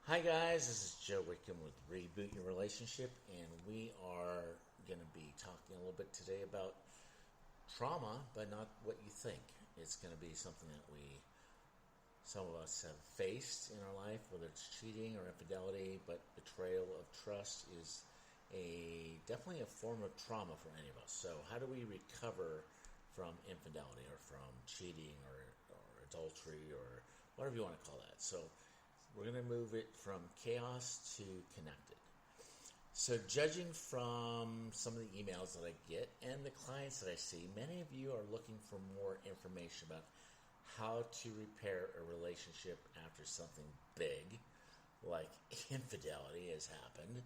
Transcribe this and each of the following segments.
Hi guys, this is Joe Whitcomb with Reboot Your Relationship, and we are going to be talking a little bit today about trauma, but not what you think. It's going to be something that some of us have faced in our life, whether it's cheating or infidelity, but betrayal of trust is definitely a form of trauma for any of us. So how do we recover from infidelity or from cheating or adultery or whatever you want to call that? So we're going to move it from chaos to connected. So judging from some of the emails that I get and the clients that I see, many of you are looking for more information about how to repair a relationship after something big, like infidelity has happened.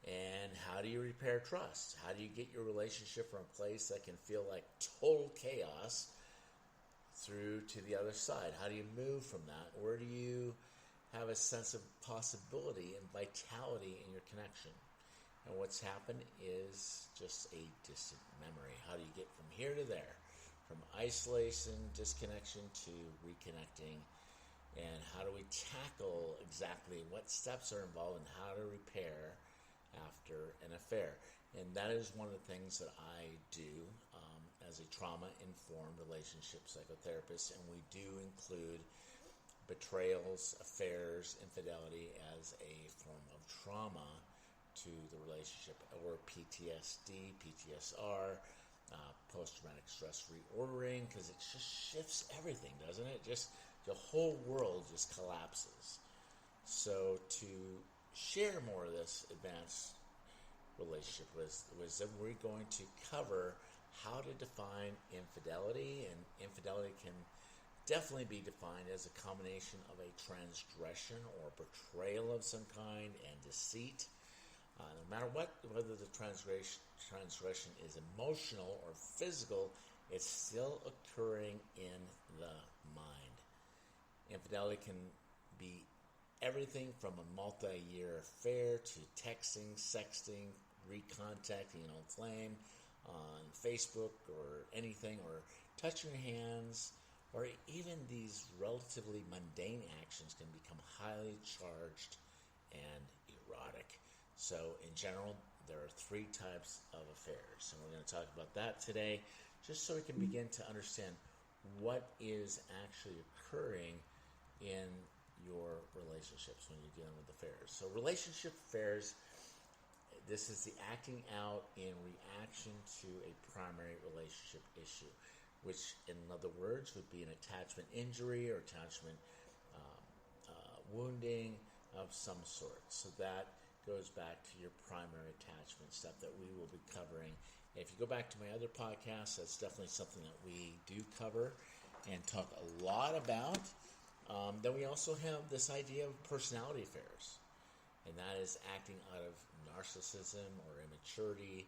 And how do you repair trust? How do you get your relationship from a place that can feel like total chaos through to the other side? How do you move from that? Where do you have a sense of possibility and vitality in your connection? And what's happened is just a distant memory. How do you get from here to there? From isolation, disconnection to reconnecting. And how do we tackle exactly what steps are involved in how to repair after an affair? And that is one of the things that I do as a trauma-informed relationship psychotherapist. And we do include betrayals, affairs, infidelity as a form of trauma to the relationship, or PTSD, PTSR, post-traumatic stress reordering, because it just shifts everything, doesn't it? Just the whole world just collapses. So to share more of this advanced relationship wisdom, we're going to cover how to define infidelity, and infidelity can definitely be defined as a combination of a transgression or betrayal of some kind and deceit. No matter whether the transgression is emotional or physical, it's still occurring in the mind. Infidelity can be everything from a multi-year affair to texting, sexting, recontacting an old flame on Facebook or anything, or touching your hands, or even these relatively mundane actions can become highly charged and erotic. So in general, there are three types of affairs, and we're going to talk about that today, just so we can begin to understand what is actually occurring in your relationships when you're dealing with affairs. So relationship affairs, this is the acting out in reaction to a primary relationship issue, which in other words would be an attachment injury or attachment wounding of some sort. So that goes back to your primary attachment stuff that we will be covering. And if you go back to my other podcasts, that's definitely something that we do cover and talk a lot about. Then we also have this idea of personality affairs, and that is acting out of narcissism or immaturity.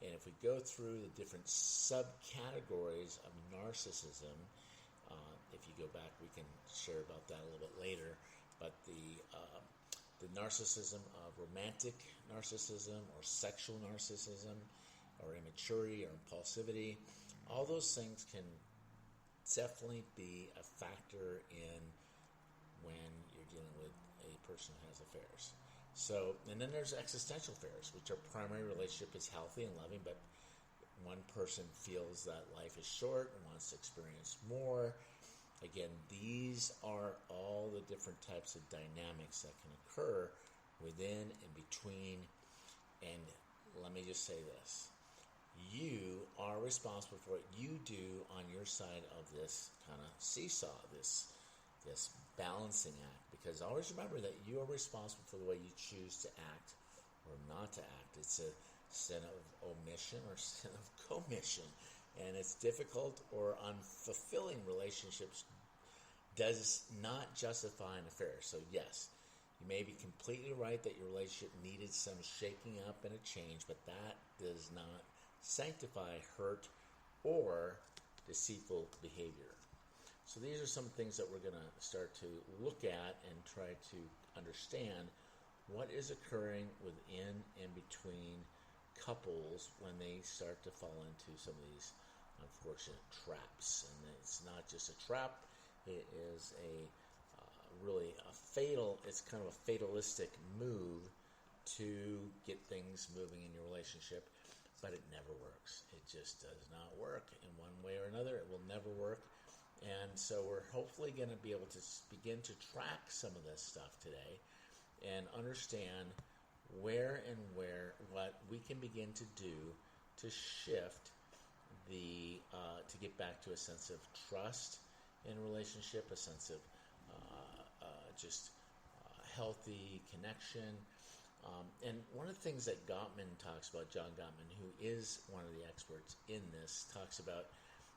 And if we go through the different subcategories of narcissism, if you go back, we can share about that a little bit later. But the narcissism of romantic narcissism or sexual narcissism or immaturity or impulsivity, all those things can definitely be a factor in when you're dealing with a person who has affairs. So, and then there's existential affairs, which are primary relationship is healthy and loving, but one person feels that life is short and wants to experience more. Again, these are all the different types of dynamics that can occur within and between. And let me just say this. You are responsible for what you do on your side of this kind of seesaw, this balancing act. Because always remember that you are responsible for the way you choose to act or not to act. It's a sin of omission or sin of commission. And it's difficult or unfulfilling relationships does not justify an affair. So yes, you may be completely right that your relationship needed some shaking up and a change, but that does not sanctify hurt or deceitful behavior. So these are some things that we're going to start to look at and try to understand what is occurring within and between couples when they start to fall into some of these unfortunate traps. And it's not just a trap, it is really a it's kind of a fatalistic move to get things moving in your relationship, but it never works. It just does not work in one way or another. It will never work. And so we're hopefully going to be able to begin to track some of this stuff today and understand what we can begin to do to shift to get back to a sense of trust in a relationship, a sense of healthy connection. And one of the things that Gottman talks about, John Gottman, who is one of the experts in this, talks about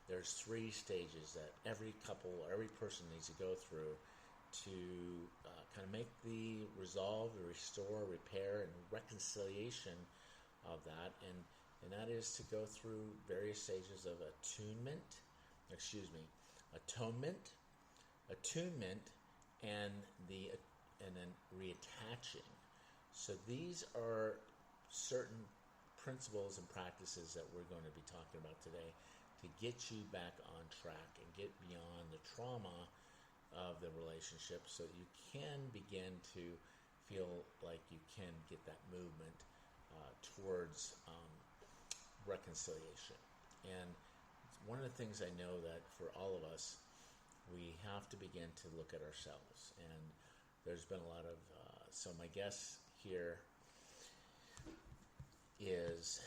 there's 3 stages that every couple or every person needs to go through to kind of make the resolve, the restore, repair, and reconciliation of that. And that is to go through various stages of atonement, and then reattaching. So these are certain principles and practices that we're going to be talking about today to get you back on track and get beyond the trauma of the relationship so that you can begin to feel like you can get that movement towards reconciliation. And one of the things I know that for all of us, we have to begin to look at ourselves. And there's been a lot of, so my guess here is,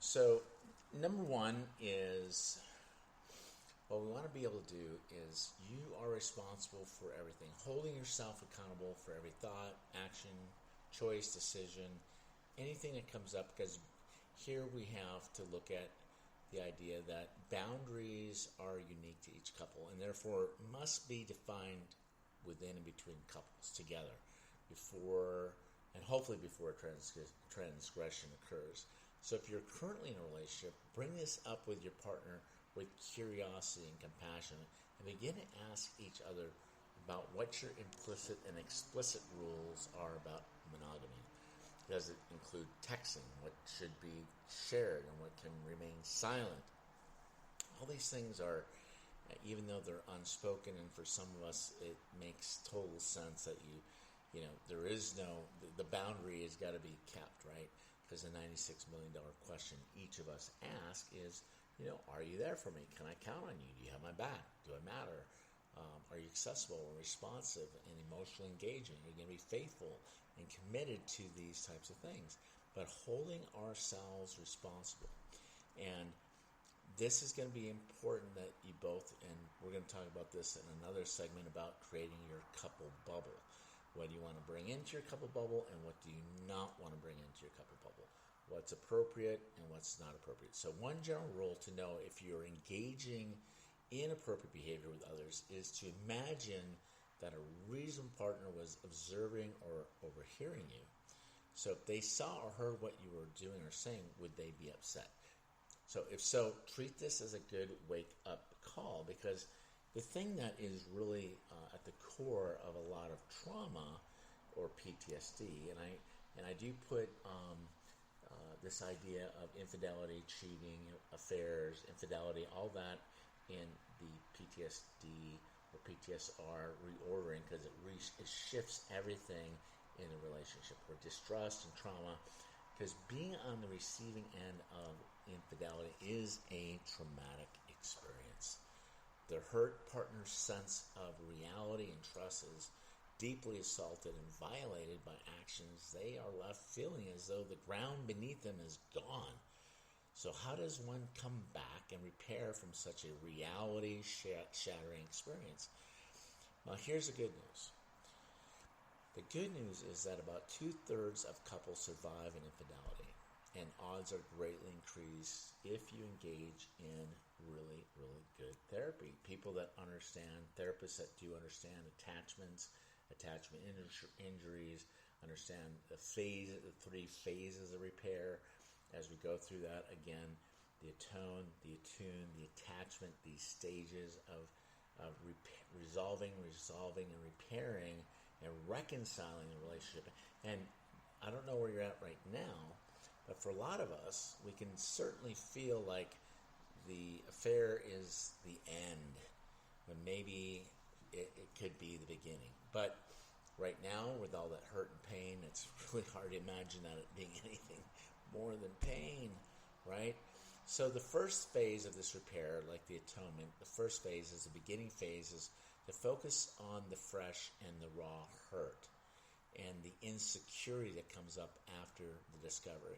so number one is, what we want to be able to do is you are responsible for everything, holding yourself accountable for every thought, action, choice, decision, anything that comes up, because here we have to look at the idea that boundaries are unique to each couple and therefore must be defined within and between couples together before a transgression occurs. So if you're currently in a relationship, bring this up with your partner with curiosity and compassion and begin to ask each other about what your implicit and explicit rules are about monogamy. Does it include texting? What should be shared and what can remain silent? All these things are, even though they're unspoken, and for some of us it makes total sense that there is the boundary has got to be kept, right? Because the $96 million question each of us ask is, are you there for me? Can I count on you? Do you have my back? Do I matter? Are you accessible and responsive and emotionally engaging? Are you going to be faithful and committed to these types of things? But holding ourselves responsible. And this is going to be important that you both, and we're going to talk about this in another segment about creating your couple bubble. What do you want to bring into your couple bubble and what do you not want to bring into your couple bubble? What's appropriate and what's not appropriate. So one general rule to know if you're engaging inappropriate behavior with others is to imagine that a reasonable partner was observing or overhearing you. So if they saw or heard what you were doing or saying, would they be upset? So if so, treat this as a good wake-up call, because the thing that is really at the core of a lot of trauma or PTSD, and I do put this idea of infidelity, cheating, affairs, infidelity, all that in the PTSD or PTSR reordering, because it shifts everything in a relationship, or distrust and trauma, because being on the receiving end of infidelity is a traumatic experience. The hurt partner's sense of reality and trust is deeply assaulted and violated by actions they are left feeling as though the ground beneath them is gone. So how does one come back and repair from such a reality-shattering experience? Well, here's the good news. The good news is that about 2/3 of couples survive an infidelity, and odds are greatly increased if you engage in really, really good therapy. People that understand, therapists that do understand attachment injuries, understand the 3 phases of repair. As we go through that, again, the attune, the attachment, these stages of resolving, and repairing, and reconciling the relationship. And I don't know where you're at right now, but for a lot of us, we can certainly feel like the affair is the end. maybe it could be the beginning. But right now, with all that hurt and pain, it's really hard to imagine that it being anything more than pain, right? So the first phase of this repair, like the atonement, the first phase is the beginning phase, is to focus on the fresh and the raw hurt and the insecurity that comes up after the discovery.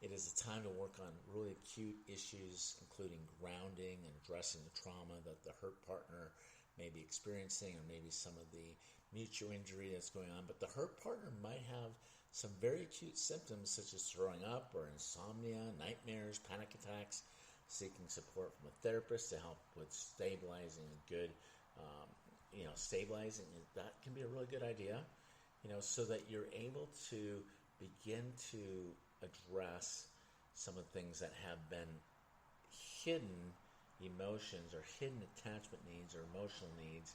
It is a time to work on really acute issues, including grounding and addressing the trauma that the hurt partner may be experiencing, or maybe some of the mutual injury that's going on. But the hurt partner might have some very acute symptoms such as throwing up or insomnia, nightmares, panic attacks, seeking support from a therapist to help with stabilizing a good, stabilizing. That can be a really good idea, so that you're able to begin to address some of the things that have been hidden emotions or hidden attachment needs or emotional needs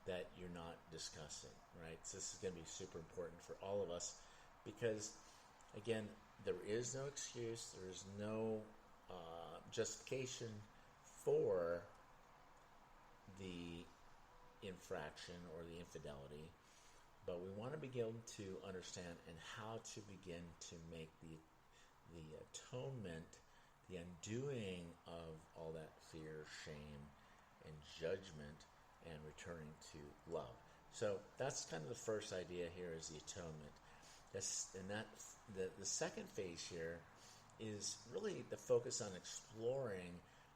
that you're not discussing, right? So this is going to be super important for all of us because, again, there is no excuse, there is no justification for the infraction or the infidelity, but we want to begin to understand and how to begin to make the atonement, the undoing of all that fear, shame, and judgment, and returning to love. So that's kind of the first idea here, is the atonement. The second phase here is really the focus on exploring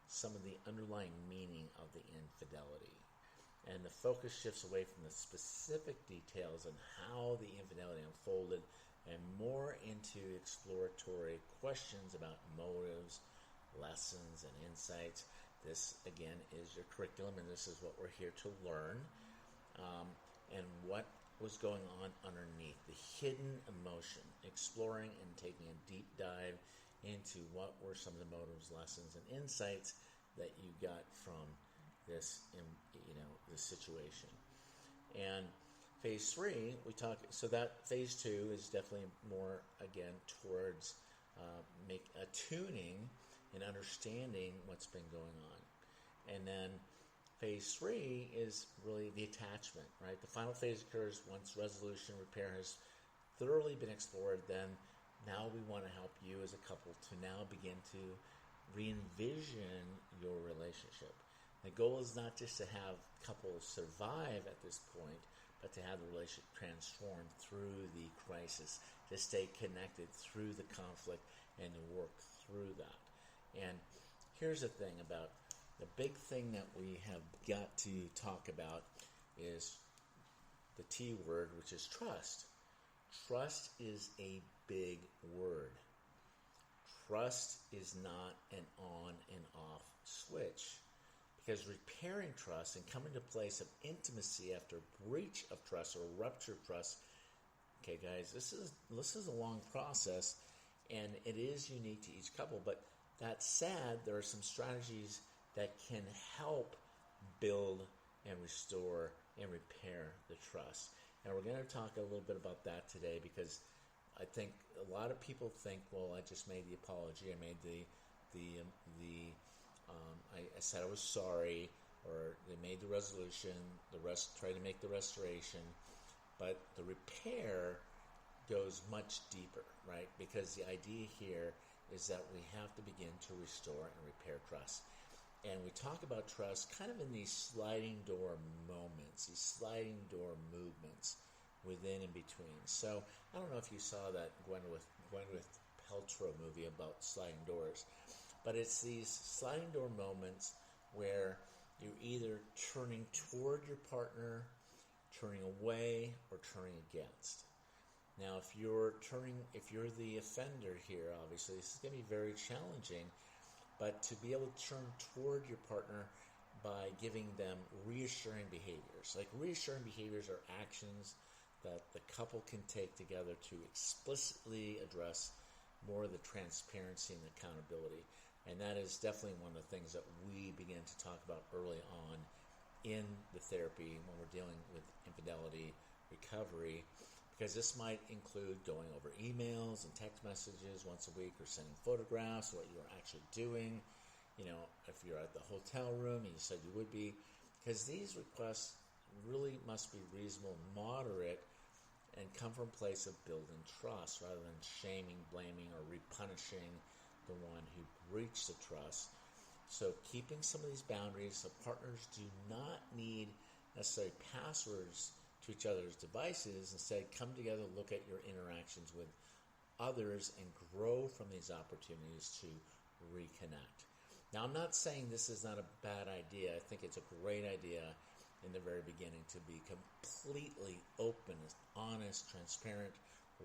some of the underlying meaning of the infidelity. And the focus shifts away from the specific details on how the infidelity unfolded and more into exploratory questions about motives, lessons, and insights. This, again, is your curriculum, and this is what we're here to learn. And what was going on underneath, the hidden emotion, exploring and taking a deep dive into what were some of the motives, lessons, and insights that you got from this, this situation. And phase 3, so that phase 2 is definitely more, again, towards attuning and understanding what's been going on. And then phase 3 is really the attachment, right? The final phase occurs once resolution repair has thoroughly been explored. Then now we want to help you as a couple to now begin to re-envision your relationship. The goal is not just to have couples survive at this point, but to have the relationship transform through the crisis, to stay connected through the conflict and to work through that. And here's the thing about the big thing that we have got to talk about is the T word, which is trust. Trust is a big word. Trust is not an on and off switch. Because repairing trust and coming to a place of intimacy after breach of trust or rupture of trust, okay, guys, this is a long process, and it is unique to each couple. But that said, there are some strategies that can help build and restore and repair the trust. And we're going to talk a little bit about that today, because I think a lot of people think, well, I just made the apology, I made I said I was sorry, or they made the resolution, try to make the restoration, but the repair goes much deeper, right? Because the idea here is that we have to begin to restore and repair trust. And we talk about trust kind of in these sliding door moments, these sliding door movements within and between. So I don't know if you saw that Gwyneth Paltrow movie about sliding doors, but it's these sliding door moments where you're either turning toward your partner, turning away, or turning against. Now, if you're the offender here, obviously, this is going to be very challenging, but to be able to turn toward your partner by giving them reassuring behaviors. Like, reassuring behaviors are actions that the couple can take together to explicitly address more of the transparency and accountability. And that is definitely one of the things that we begin to talk about early on in the therapy when we're dealing with infidelity recovery, because this might include going over emails and text messages once a week, or sending photographs of what you're actually doing. If you're at the hotel room and you said you would be, because these requests really must be reasonable and moderate and come from a place of building trust rather than shaming, blaming, or repunishing the one who breached the trust. So keeping some of these boundaries so partners do not need necessarily passwords to each other's devices. Instead, come together, look at your interactions with others, and grow from these opportunities to reconnect. Now, I'm not saying this is not a bad idea. I think it's a great idea in the very beginning to be completely open, honest, transparent,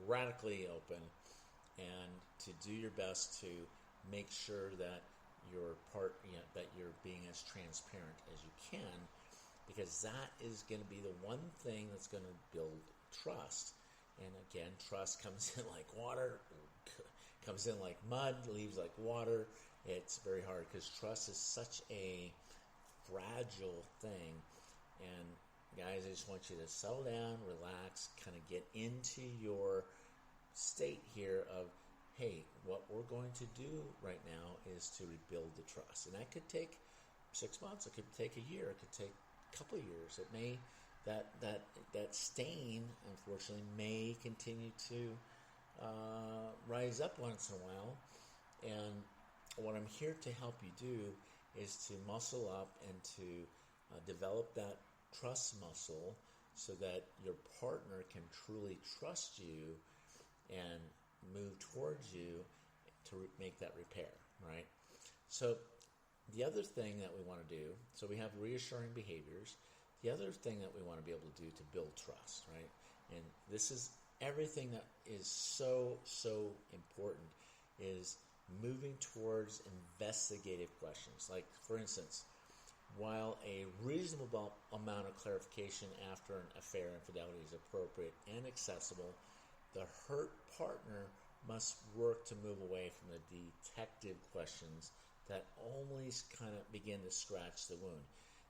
radically open, and to do your best to make sure that that you're being as transparent as you can, because that is going to be the one thing that's going to build trust. And again, trust comes in like water, comes in like mud, leaves like water. It's very hard because trust is such a fragile thing. And guys, I just want you to settle down, relax, kind of get into your state here of, hey, what we're going to do right now is to rebuild the trust. And that could take 6 months, it could take a year, it could take a couple of years. It may, that stain, unfortunately, may continue to rise up once in a while. And what I'm here to help you do is to muscle up and to develop that trust muscle so that your partner can truly trust you and move towards you to make that repair, right? So the other thing that we want to do, so we have reassuring behaviors. The other thing that we want to be able to do to build trust, right? And this is everything that is so, so important is moving towards investigative questions. Like, for instance, while a reasonable amount of clarification after an affair infidelity is appropriate and accessible, the hurt partner must work to move away from the detective questions that only kind of begin to scratch the wound.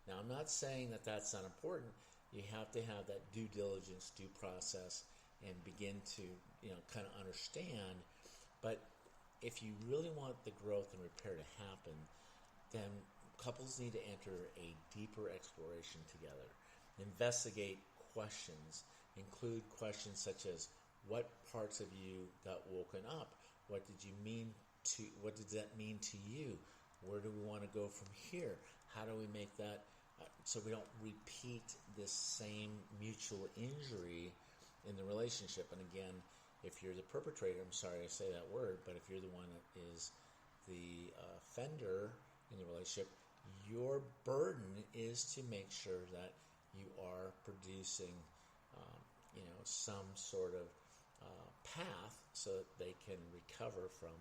Now, I'm not saying that that's not important. You have to have that due diligence, due process, and begin to, kind of understand. But if you really want the growth and repair to happen, then couples need to enter a deeper exploration together. Investigate questions. Include questions such as, what parts of you got woken up? What did that mean to you? Where do we want to go from here? How do we make that so we don't repeat this same mutual injury in the relationship? And again, if you're the perpetrator, I'm sorry to say that word, but if you're the one that is the offender in the relationship, your burden is to make sure that you are producing, some sort of path so that they can recover from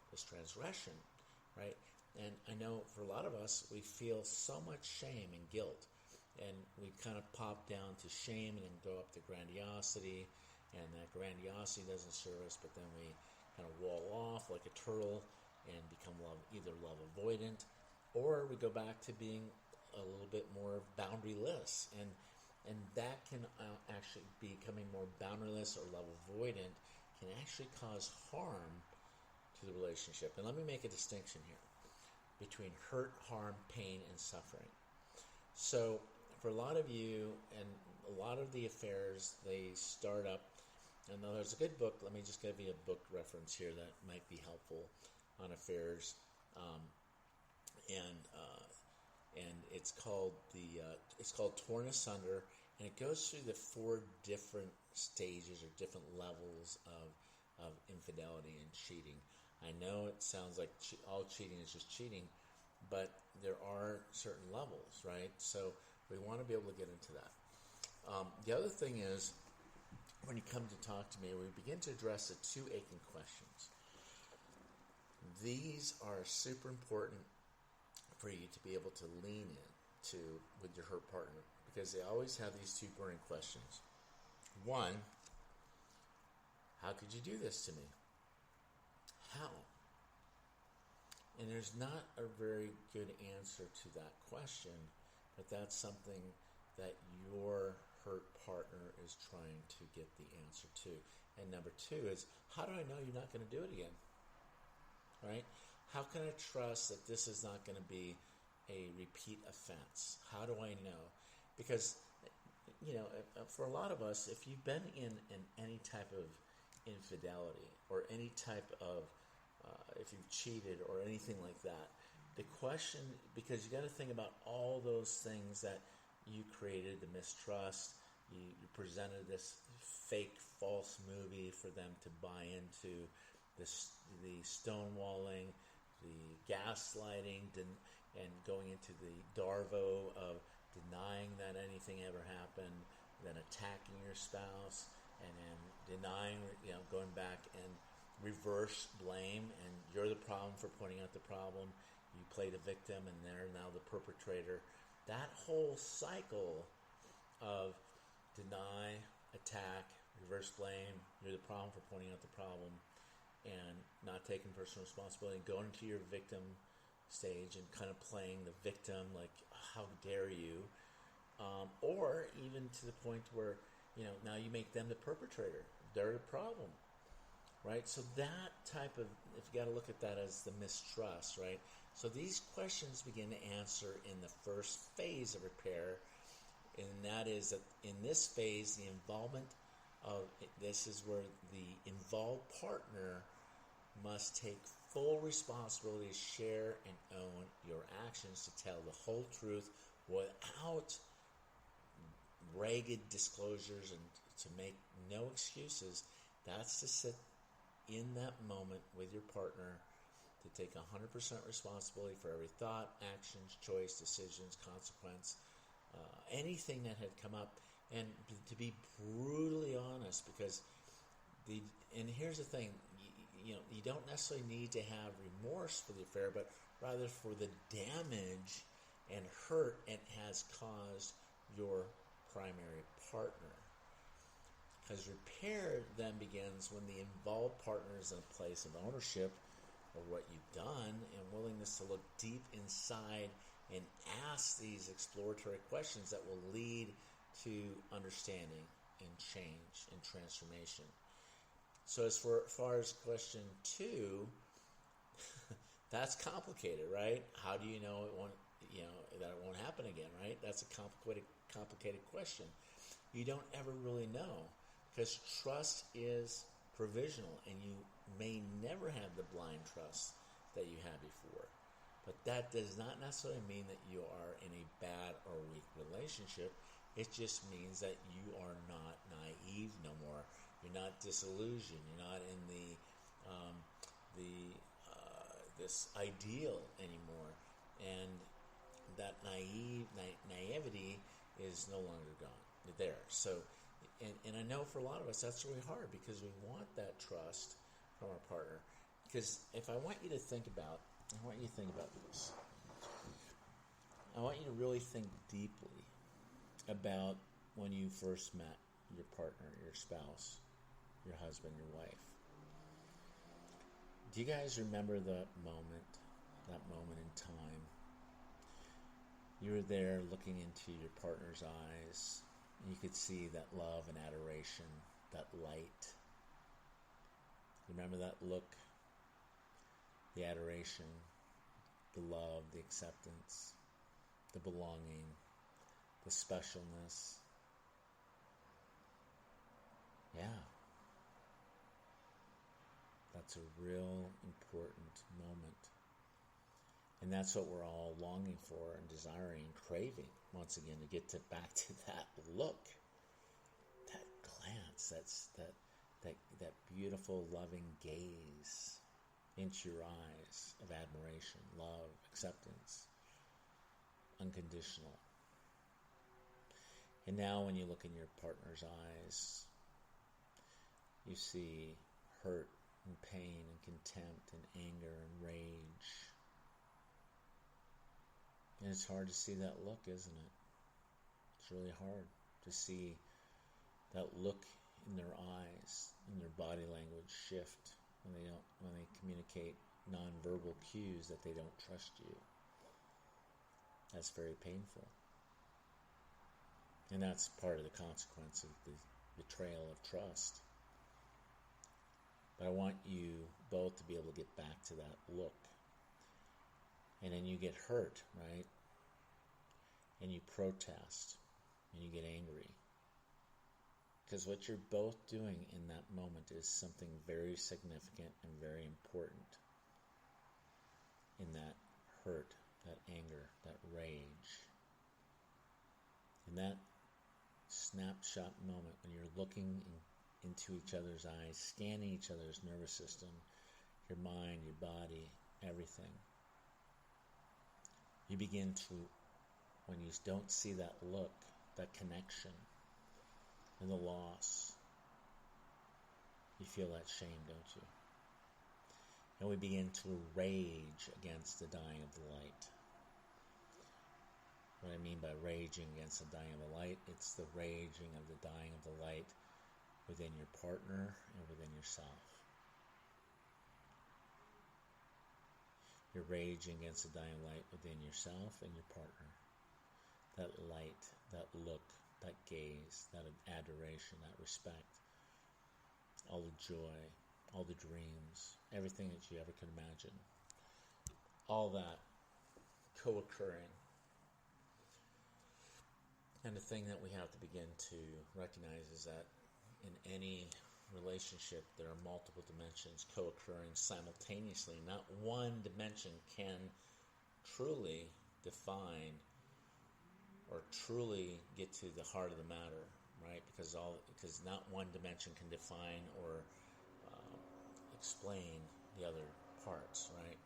this transgression, right? And I know for a lot of us, we feel so much shame and guilt, and we kind of pop down to shame and then go up to grandiosity, and that grandiosity doesn't serve us, but then we kind of wall off like a turtle and become either love avoidant, or we go back to being a little bit more boundaryless, and that can actually becoming more boundaryless or love avoidant can actually cause harm to the relationship. And let me make a distinction here between hurt, harm, pain, and suffering. So for a lot of you and a lot of the affairs, they start up, and there's a good book, let me just give you a book reference here that might be helpful on affairs, and it's called Torn Asunder, and it goes through the 4 different stages or different levels of infidelity and cheating. I know it sounds like all cheating is just cheating, but there are certain levels, right? So we want to be able to get into that. The other thing is, when you come to talk to me, we begin to address the 2 aching questions. These are super important for you to be able to lean in with your hurt partner, because they always have these 2 burning questions. 1, how could you do this to me? How? And there's not a very good answer to that question, but that's something that your hurt partner is trying to get the answer to. And number 2 is, how do I know you're not going to do it again? Right? How can I trust that this is not going to be a repeat offense? How do I know? Because, for a lot of us, if you've been in any type of infidelity or any type of, if you've cheated or anything like that, the question, because you got to think about all those things that you created, the mistrust, you presented this fake, false movie for them to buy into, the stonewalling, the gaslighting, and going into the Darvo of denying that anything ever happened, then attacking your spouse, and then denying, going back and reverse blame, and you're the problem for pointing out the problem. You play the victim, and they're now the perpetrator. That whole cycle of deny, attack, reverse blame, you're the problem for pointing out the problem, and not taking personal responsibility, and going to your victim stage and kind of playing the victim, like, how dare you, or even to the point where, now you make them the perpetrator. They're the problem, right? So that type of, if you got to look at that as the mistrust, right? So these questions begin to answer in the first phase of repair, and that is that in this phase, the involvement of, this is where the involved partner must take full responsibility to share and own your actions, to tell the whole truth without ragged disclosures, and to make no excuses. That's to sit in that moment with your partner, to take 100% responsibility for every thought, actions, choice, decisions, consequence, anything that had come up, and to be brutally honest, because and here's the thing, you don't necessarily need to have remorse for the affair, but rather for the damage and hurt it has caused your primary partner. Because repair then begins when the involved partner is in a place of ownership of what you've done, and willingness to look deep inside and ask these exploratory questions that will lead to understanding and change and transformation. So as far as question 2, that's complicated, right? How do you know that it won't happen again, right? That's a complicated question. You don't ever really know, because trust is provisional, and you may never have the blind trust that you had before. But that does not necessarily mean that you are in a bad or weak relationship. It just means that you are not naive no more. You're not disillusioned. You're not in this ideal anymore, and that naivety is no longer gone. There. So, and I know for a lot of us that's really hard, because we want that trust from our partner. Because if I want you to think about this. I want you to really think deeply about when you first met your partner, your spouse, your husband, your wife. Do you guys remember that moment in time? You were there looking into your partner's eyes, and you could see that love and adoration, that light. Remember that look, the adoration, the love, the acceptance, the belonging, the specialness. Yeah. That's a real important moment. And that's what we're all longing for and desiring, craving, once again, to get back to that look, that glance, that beautiful, loving gaze into your eyes of admiration, love, acceptance, unconditional. And now when you look in your partner's eyes, you see hurt and pain and contempt and anger and rage. And it's hard to see that look, isn't it? It's really hard to see that look in their eyes, in their body language shift when they communicate nonverbal cues that they don't trust you. That's very painful. And that's part of the consequence of the betrayal of trust. But I want you both to be able to get back to that look. And then you get hurt, right? and you protest and you get angry. Because what you're both doing in that moment is something very significant and very important in that hurt, that anger, that rage. In that snapshot moment when you're looking into each other's eyes, scanning each other's nervous system, your mind, your body, everything, you begin to, when you don't see that look, that connection, and the loss, you feel that shame, don't you? And we begin to rage against the dying of the light. What I mean by raging against the dying of the light, it's the raging of the dying of the light within your partner and within yourself. You're raging against the dying light within yourself and your partner. That light, that look, that gaze, that adoration, that respect, all the joy, all the dreams, everything that you ever could imagine, all that co-occurring. And the thing that we have to begin to recognize is that in any relationship, there are multiple dimensions co-occurring simultaneously. Not one dimension can truly define or truly get to the heart of the matter, right? Because not one dimension can define or explain the other parts, right?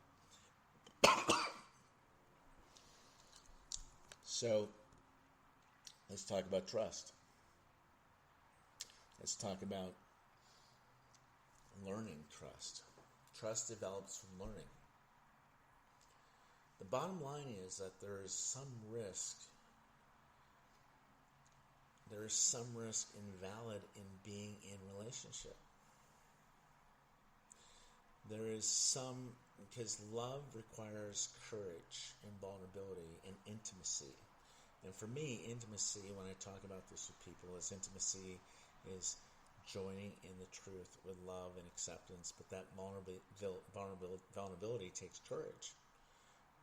So let's talk about trust. Let's talk about learning trust. Trust develops from learning. The bottom line is that there is some risk. There is some risk invalid in being in relationship. There is some, because love requires courage and vulnerability and intimacy. And for me, intimacy, when I talk about this with people, is intimacy is joining in the truth with love and acceptance. But that vulnerability takes courage,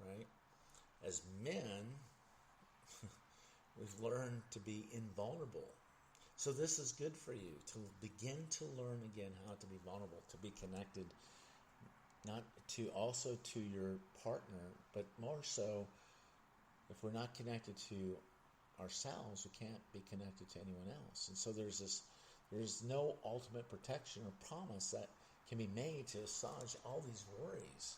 right? As men, we've learned to be invulnerable. So this is good for you, to begin to learn again how to be vulnerable, to be connected, not to also to your partner, but more so, if we're not connected to ourselves, we can't be connected to anyone else. And so there's no ultimate protection or promise that can be made to assuage all these worries.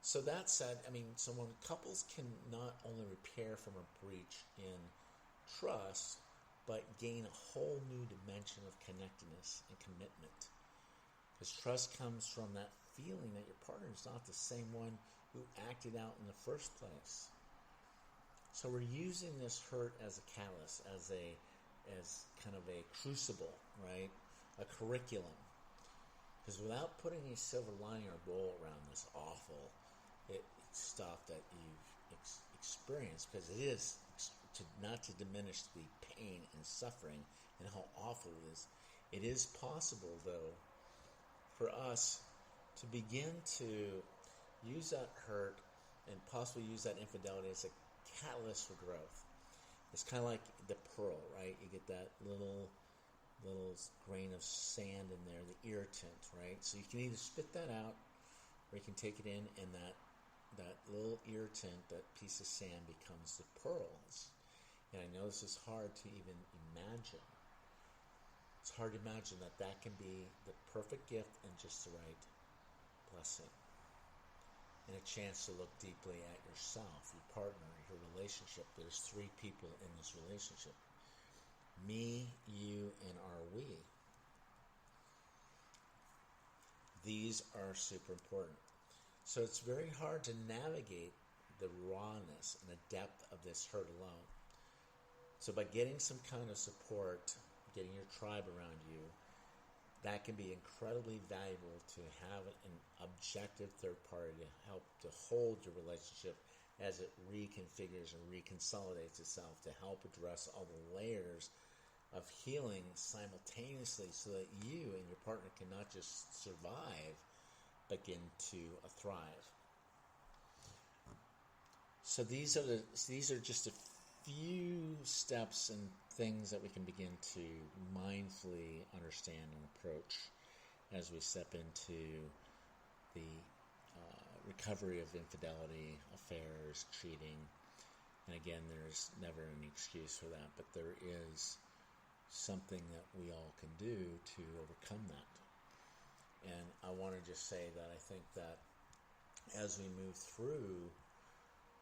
So that said, so when couples can not only repair from a breach in trust, but gain a whole new dimension of connectedness and commitment. Because trust comes from that feeling that your partner is not the same one who acted out in the first place. So we're using this hurt as a catalyst, as kind of a crucible, right? A curriculum. Because without putting a silver lining or bow around this awful stuff that you've experienced, because it is, not to diminish the pain and suffering and how awful it is possible, though, for us to begin to use that hurt and possibly use that infidelity as a catalyst for growth. It's kind of like the pearl, right? You get that little grain of sand in there, the irritant, right? So you can either spit that out, or you can take it in, and that little irritant, that piece of sand, becomes the pearls. And I know this is hard to even imagine. It's hard to imagine that can be the perfect gift and just the right blessing. And a chance to look deeply at yourself, your partner, your relationship. There's three people in this relationship. Me, you, and our we. These are super important. So it's very hard to navigate the rawness and the depth of this hurt alone. So by getting some kind of support, getting your tribe around you, that can be incredibly valuable to have an objective third party to help to hold your relationship as it reconfigures and reconsolidates itself, to help address all the layers of healing simultaneously, so that you and your partner can not just survive, but begin to thrive. So these are just a few steps and things that we can begin to mindfully understand and approach as we step into the recovery of infidelity, affairs, cheating. And again, there's never any excuse for that, but there is something that we all can do to overcome that. And I want to just say that I think that as we move through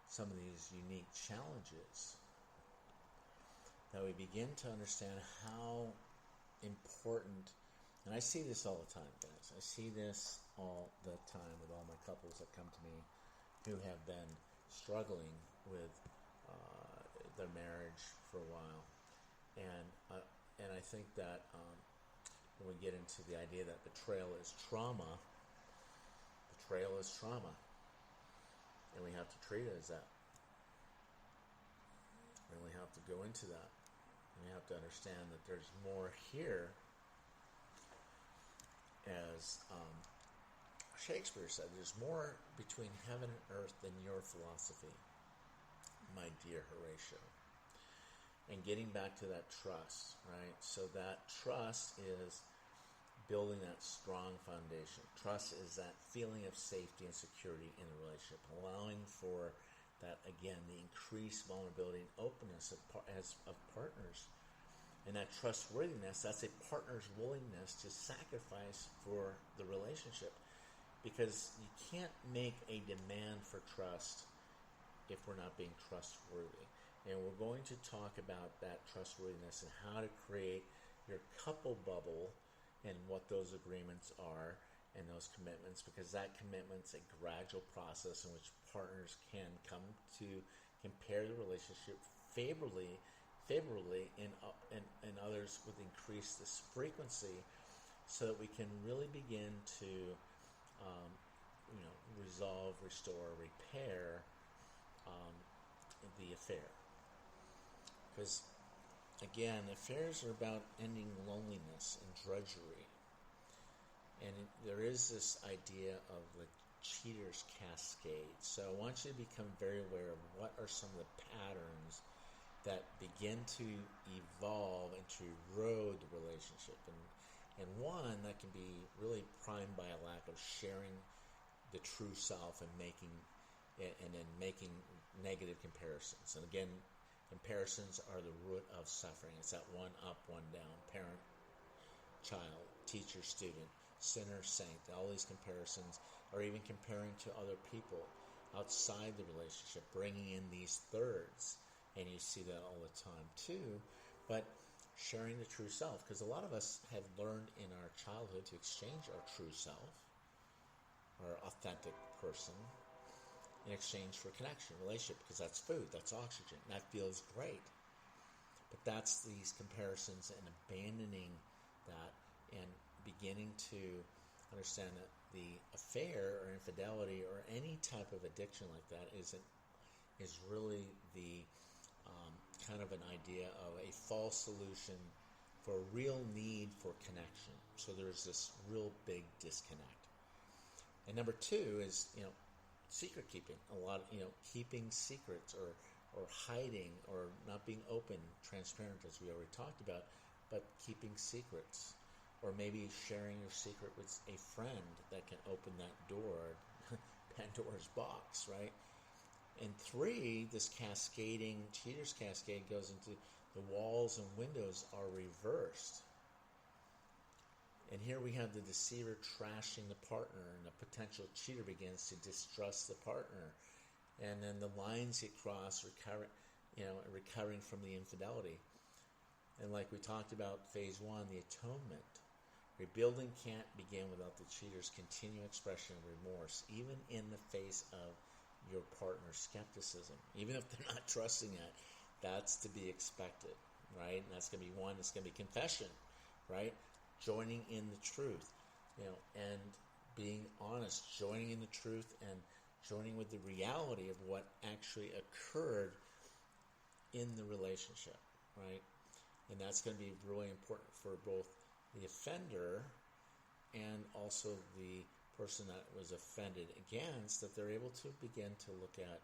some of these unique challenges, that we begin to understand how important, and I see this all the time, guys. I see this all the time with all my couples that come to me who have been struggling with their marriage for a while. And I think that when we get into the idea that betrayal is trauma, and we have to treat it as that. And we have to go into that. And we have to understand that there's more here, as Shakespeare said, there's more between heaven and earth than your philosophy, my dear Horatio. And getting back to that trust, right? So that trust is building that strong foundation. Trust is that feeling of safety and security in the relationship, allowing for that, again, the increased vulnerability and openness of partners. And that trustworthiness, that's a partner's willingness to sacrifice for the relationship. Because you can't make a demand for trust if we're not being trustworthy. And we're going to talk about that trustworthiness and how to create your couple bubble and what those agreements are and those commitments, because that commitment's a gradual process in which partners can come to compare the relationship favorably in others with increased this frequency, so that we can really begin to resolve, restore, repair the affair. Because again, affairs are about ending loneliness and drudgery. And there is this idea of the cheater's cascade. So I want you to become very aware of what are some of the patterns that begin to evolve and to erode the relationship. And one that can be really primed by a lack of sharing the true self and then making negative comparisons. And again, comparisons are the root of suffering. It's that one up, one down, parent, child, teacher, student, sinner, saint. All these comparisons, or even comparing to other people outside the relationship, bringing in these thirds. And you see that all the time too. But sharing the true self, because a lot of us have learned in our childhood to exchange our true self, our authentic person, in exchange for connection, relationship, because that's food, that's oxygen, that feels great. But that's these comparisons and abandoning that and beginning to understand that the affair or infidelity or any type of addiction like that is really the kind of an idea of a false solution for a real need for connection. So there's this real big disconnect. And number two is, secret keeping. A lot of, keeping secrets or hiding or not being open, transparent, as we already talked about, but keeping secrets. Or maybe sharing your secret with a friend that can open that door, Pandora's box, right? And three, this cheater's cascade goes into the walls and windows are reversed. And here we have the deceiver trashing the partner, and the potential cheater begins to distrust the partner. And then the lines get crossed, recovering from the infidelity. And like we talked about phase one, the atonement. Rebuilding can't begin without the cheater's continued expression of remorse, even in the face of your partner's skepticism. Even if they're not trusting it, that's to be expected, right? And that's going to be one, it's going to be confession, right? Joining in the truth, and being honest, joining in the truth and joining with the reality of what actually occurred in the relationship, right? And that's going to be really important for both the offender and also the person that was offended against, that they're able to begin to look at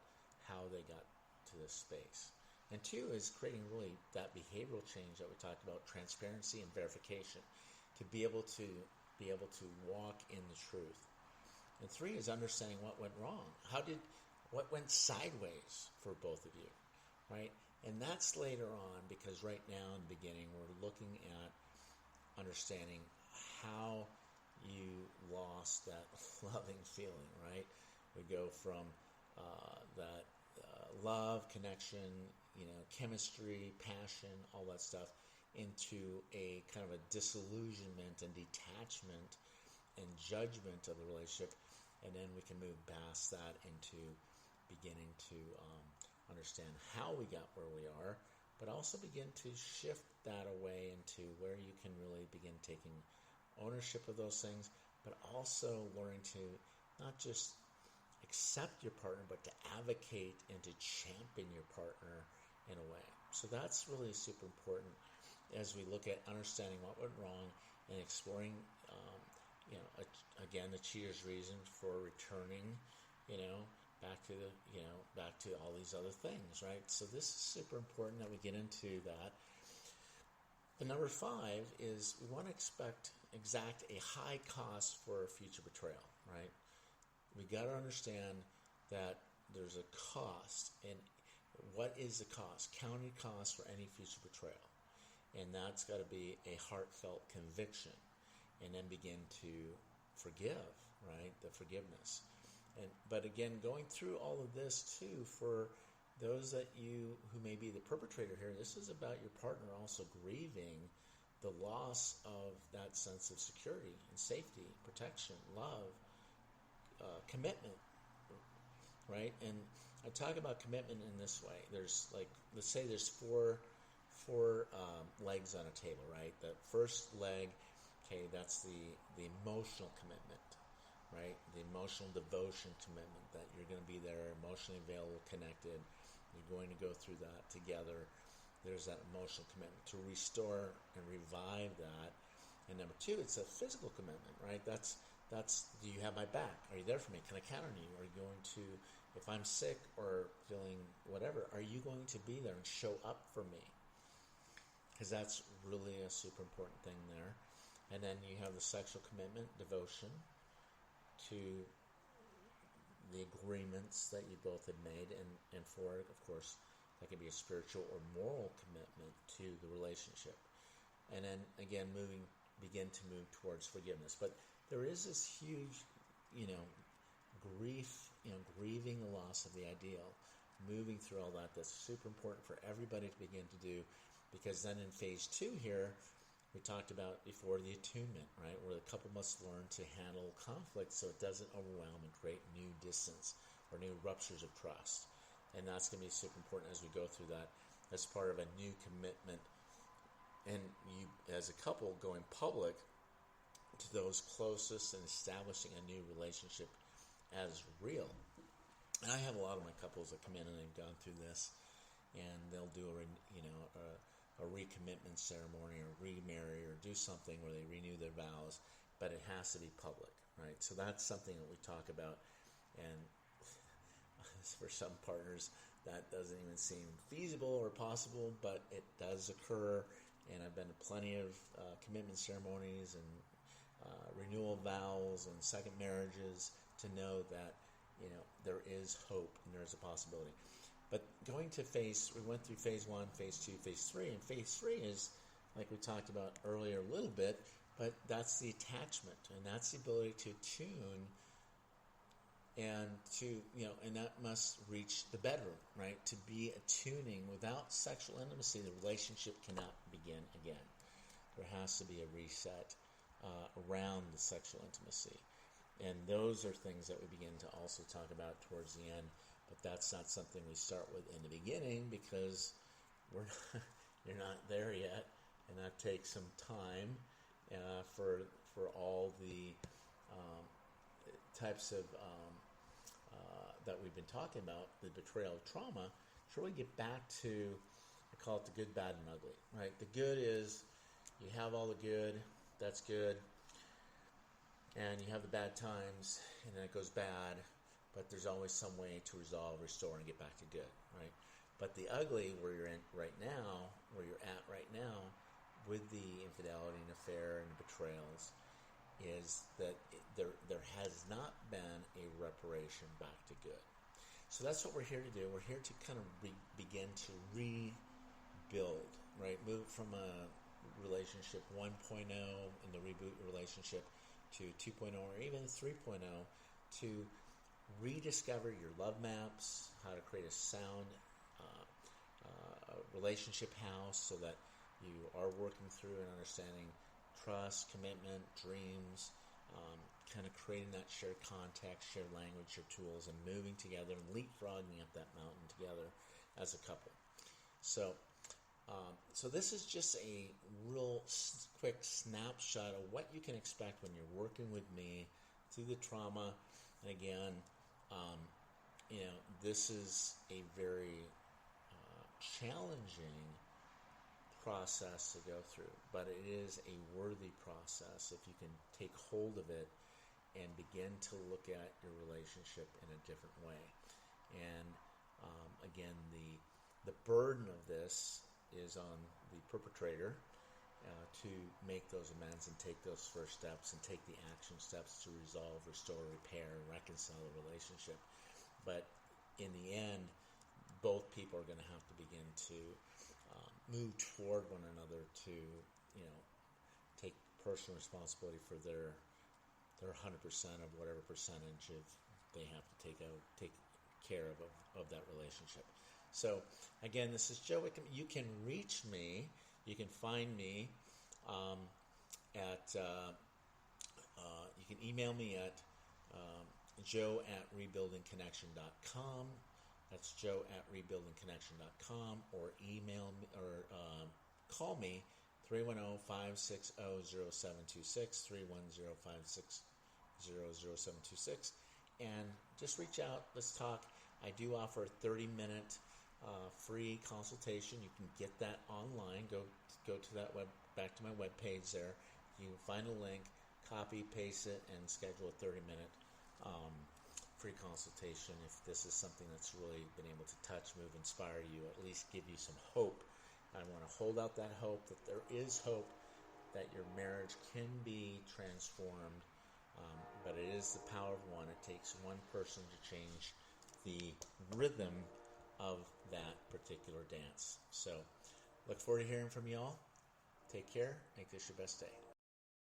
how they got to this space. And 2 is creating really that behavioral change that we talked about, transparency and verification, to be able to walk in the truth. And 3 is understanding what went wrong. What went sideways for both of you, right? And that's later on, because right now in the beginning we're looking at understanding how you lost that loving feeling, right? We go from that love, connection, chemistry, passion, all that stuff, into a kind of a disillusionment and detachment and judgment of the relationship, and then we can move past that into beginning to understand how we got where we are, but also begin to shift that away into where you can really begin taking ownership of those things, but also learning to not just accept your partner, but to advocate and to champion your partner in a way. So that's really super important as we look at understanding what went wrong and exploring, again, the cheater's reason for returning, back to all these other things, right? So this is super important that we get into that. The number 5 is we want to exact a high cost for future betrayal, right? We got to understand that there's a cost, and what is the cost? Counted cost for any future betrayal, and that's got to be a heartfelt conviction, and then begin to forgive, right? The forgiveness. But again, going through all of this too, for those who may be the perpetrator here, this is about your partner also grieving the loss of that sense of security and safety, protection, love, commitment, right? And I talk about commitment in this way. There's let's say there's four legs on a table, right? The first leg, okay, that's the emotional commitment, right? The emotional devotion commitment, that you're going to be there, emotionally available, connected. You're going to go through that together. There's that emotional commitment to restore and revive that. And number 2, it's a physical commitment, right? That's do you have my back? Are you there for me? Can I count on you? Are you going to, if I'm sick or feeling whatever, are you going to be there and show up for me? Because that's really a super important thing there. And then you have the sexual commitment, devotion to the agreements that you both had made, and for it, of course, that can be a spiritual or moral commitment to the relationship. And then again, begin to move towards forgiveness. But there is this huge, grief, grieving the loss of the ideal, moving through all that. That's super important for everybody to begin to do, because then in phase 2 here, we talked about before the attunement, right, where the couple must learn to handle conflict so it doesn't overwhelm and create new distance or new ruptures of trust. And that's going to be super important as we go through that as part of a new commitment. And you, as a couple, going public to those closest and establishing a new relationship as real. And I have a lot of my couples that come in and they've gone through this, and they'll do a recommitment ceremony or remarry or do something where they renew their vows, but it has to be public, right? So that's something that we talk about, and for some partners that doesn't even seem feasible or possible, but it does occur. And I've been to plenty of commitment ceremonies and renewal vows and second marriages to know that there is hope and there's a possibility. But going to we went through phase 1, phase 2, phase 3, and phase 3 is, like we talked about earlier a little bit, but that's the attachment, and that's the ability to tune and and that must reach the bedroom, right? To be attuning. Without sexual intimacy, the relationship cannot begin again. There has to be a reset around the sexual intimacy. And those are things that we begin to also talk about towards the end. But that's not something we start with in the beginning, because you're not there yet, and that takes some time for all the types of that we've been talking about, the betrayal trauma, to really get back to, I call it the good, bad, and ugly. Right? The good is you have all the good, that's good, and you have the bad times, and then it goes bad. but there's always some way to resolve, restore, and get back to good, right? But the ugly, where you're at right now, with the infidelity and affair and betrayals, is that there has not been a reparation back to good. So that's what we're here to do. We're here to kind of begin to rebuild, right? Move from a relationship 1.0 in the reboot relationship to 2.0 or even 3.0 to rediscover your love maps, how to create a sound relationship house so that you are working through and understanding trust, commitment, dreams, kind of creating that shared context, shared language, shared tools, and moving together and leapfrogging up that mountain together as a couple. So this is just a real quick snapshot of what you can expect when you're working with me through the trauma. And again, this is a very challenging process to go through, but it is a worthy process if you can take hold of it and begin to look at your relationship in a different way. And again, the burden of this is on the perpetrator to make those amends and take those first steps and take the action steps to resolve, restore, repair, and reconcile the relationship. But in the end, both people are going to have to begin to move toward one another to, take personal responsibility for their 100% of whatever percentage of they have to take care of that relationship. So again, this is Joe Whitcomb. You can reach me. You can find me you can email me at joe@rebuildingconnection.com. That's joe@rebuildingconnection.com, or email me or call me 310-560-0726, 310-560-0726, and just reach out. Let's talk. I do offer a 30-minute free consultation. You can get that online. Go to that back to my webpage there. You can find a link, copy, paste it, and schedule a 30-minute free consultation if this is something that's really been able to touch, move, inspire you, at least give you some hope. I want to hold out that hope, that there is hope, that your marriage can be transformed, but it is the power of one. It takes one person to change the rhythm of that particular dance. So look forward to hearing from you all. Take care. Make this your best day.